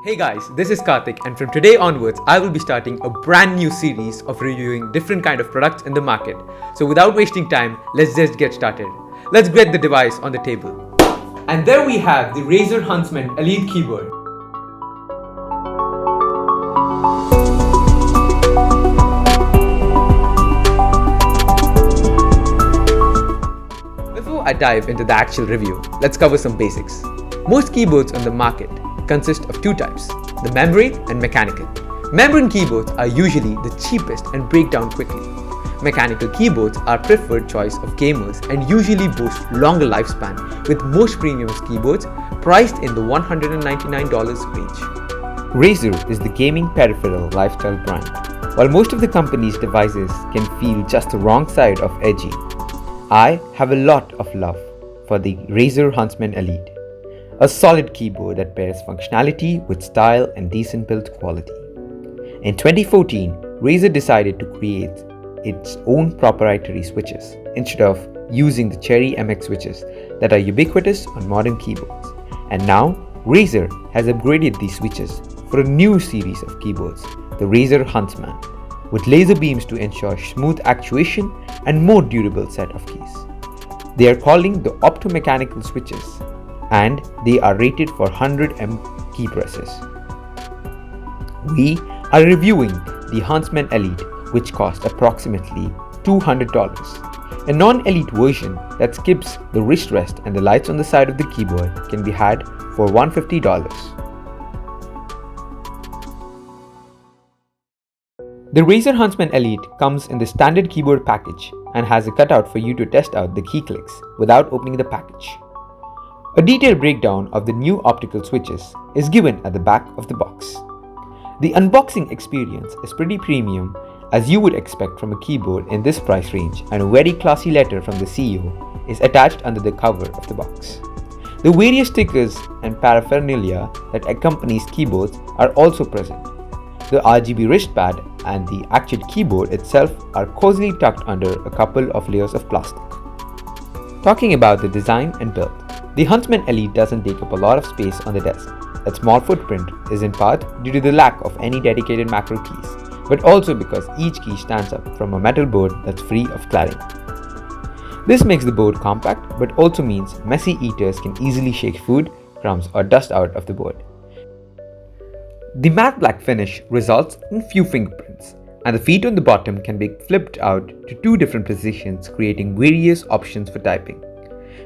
Hey guys, this is Karthik, and from today onwards, I will be starting a brand new series of reviewing different kind of products in the market. So without wasting time, let's just get started. Let's get the device on the table. And there we have the Razer Huntsman Elite keyboard. Before I dive into the actual review, let's cover some basics. Most keyboards on the market consist of two types, the membrane and mechanical. Membrane keyboards are usually the cheapest and break down quickly. Mechanical keyboards are preferred choice of gamers and usually boast longer lifespan, with most premium keyboards priced in the $199 range. Razer is the gaming peripheral lifestyle brand. While most of the company's devices can feel just the wrong side of edgy, I have a lot of love for the Razer Huntsman Elite. A solid keyboard that pairs functionality with style and decent build quality. In 2014, Razer decided to create its own proprietary switches instead of using the Cherry MX switches that are ubiquitous on modern keyboards. And now, Razer has upgraded these switches for a new series of keyboards, the Razer Huntsman, with laser beams to ensure smooth actuation and more durable set of keys. They are calling the optomechanical switches, and they are rated for 100mm key presses. We are reviewing the Huntsman Elite, which costs approximately $200. A non-elite version that skips the wrist rest and the lights on the side of the keyboard can be had for $150. The Razer Huntsman Elite comes in the standard keyboard package and has a cutout for you to test out the key clicks without opening the package. A detailed breakdown of the new optical switches is given at the back of the box. The unboxing experience is pretty premium, as you would expect from a keyboard in this price range, and a very classy letter from the CEO is attached under the cover of the box. The various stickers and paraphernalia that accompanies keyboards are also present. The RGB wristpad and the actual keyboard itself are cozily tucked under a couple of layers of plastic. Talking about the design and build, the Huntsman Elite doesn't take up a lot of space on the desk. Its small footprint is in part due to the lack of any dedicated macro keys, but also because each key stands up from a metal board that's free of cladding. This makes the board compact, but also means messy eaters can easily shake food, crumbs, or dust out of the board. The matte black finish results in few fingerprints, and the feet on the bottom can be flipped out to two different positions, creating various options for typing.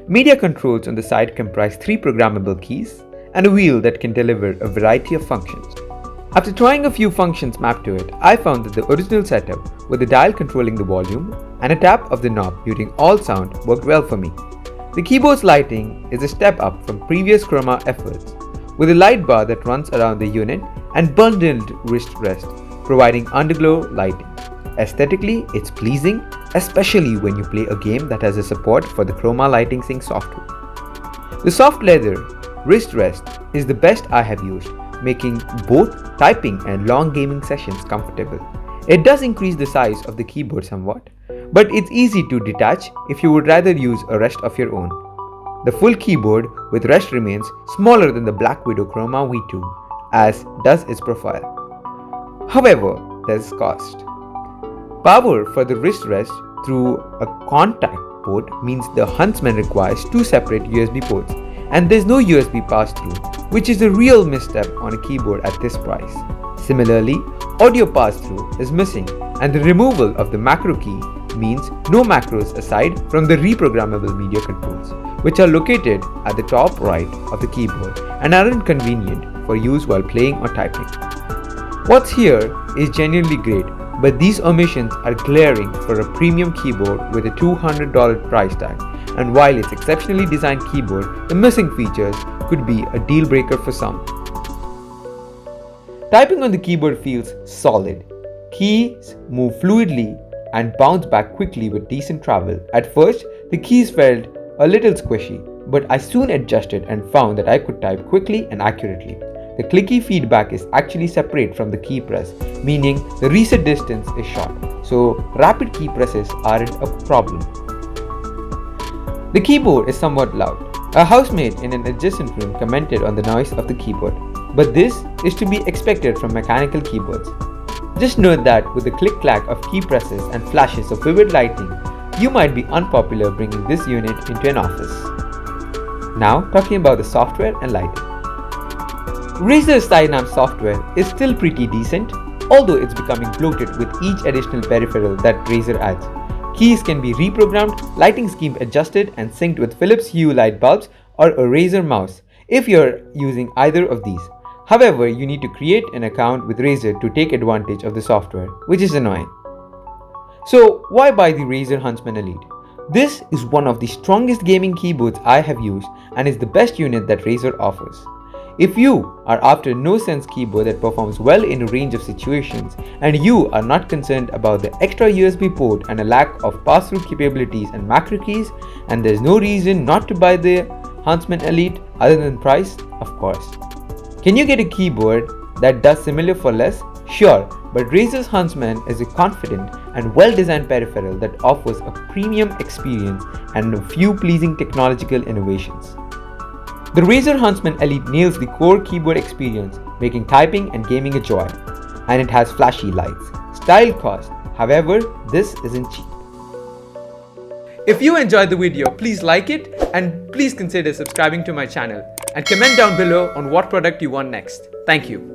Media controls on the side comprise 3 programmable keys and a wheel that can deliver a variety of functions. After trying a few functions mapped to it, I found that the original setup with the dial controlling the volume and a tap of the knob muting all sound worked well for me. The keyboard's lighting is a step up from previous Chroma efforts, with a light bar that runs around the unit and bundled wrist rest, providing underglow lighting. Aesthetically, it's pleasing, especially when you play a game that has a support for the Chroma Lighting Sync software. The soft leather wrist rest is the best I have used, making both typing and long gaming sessions comfortable. It does increase the size of the keyboard somewhat, but it's easy to detach if you would rather use a rest of your own. The full keyboard with rest remains smaller than the Black Widow Chroma V2, as does its profile. However, there's cost. Power for the wrist rest through a contact port means the Huntsman requires 2 separate USB ports, and there's no USB pass-through, which is a real misstep on a keyboard at this price. Similarly, audio pass-through is missing, and the removal of the macro key means no macros aside from the reprogrammable media controls, which are located at the top right of the keyboard and aren't convenient for use while playing or typing. What's here is genuinely great, but these omissions are glaring for a premium keyboard with a $200 price tag, and while it's exceptionally designed keyboard, the missing features could be a deal breaker for some. Typing on the keyboard feels solid. Keys move fluidly and bounce back quickly with decent travel. At first, the keys felt a little squishy, but I soon adjusted and found that I could type quickly and accurately. The clicky feedback is actually separate from the key press, meaning the reset distance is short, so rapid key presses aren't a problem. The keyboard is somewhat loud. A housemate in an adjacent room commented on the noise of the keyboard. But this is to be expected from mechanical keyboards. Just note that with the click-clack of key presses and flashes of vivid lighting, you might be unpopular bringing this unit into an office. Now talking about the software and lighting. Razer's Dynam software is still pretty decent, although it's becoming bloated with each additional peripheral that Razer adds. Keys can be reprogrammed, lighting scheme adjusted and synced with Philips Hue light bulbs or a Razer mouse if you're using either of these. However, you need to create an account with Razer to take advantage of the software, which is annoying. So why buy the Razer Huntsman Elite? This is one of the strongest gaming keyboards I have used and is the best unit that Razer offers. If you are after a no-sense keyboard that performs well in a range of situations and you are not concerned about the extra USB port and a lack of pass-through capabilities and macro keys, and there's no reason not to buy the Huntsman Elite other than price, of course. Can you get a keyboard that does similar for less? Sure, but Razer's Huntsman is a confident and well-designed peripheral that offers a premium experience and a few pleasing technological innovations. The Razer Huntsman Elite nails the core keyboard experience, making typing and gaming a joy. And it has flashy lights. Style cost, however, this isn't cheap. If you enjoyed the video, please like it and please consider subscribing to my channel and comment down below on what product you want next. Thank you.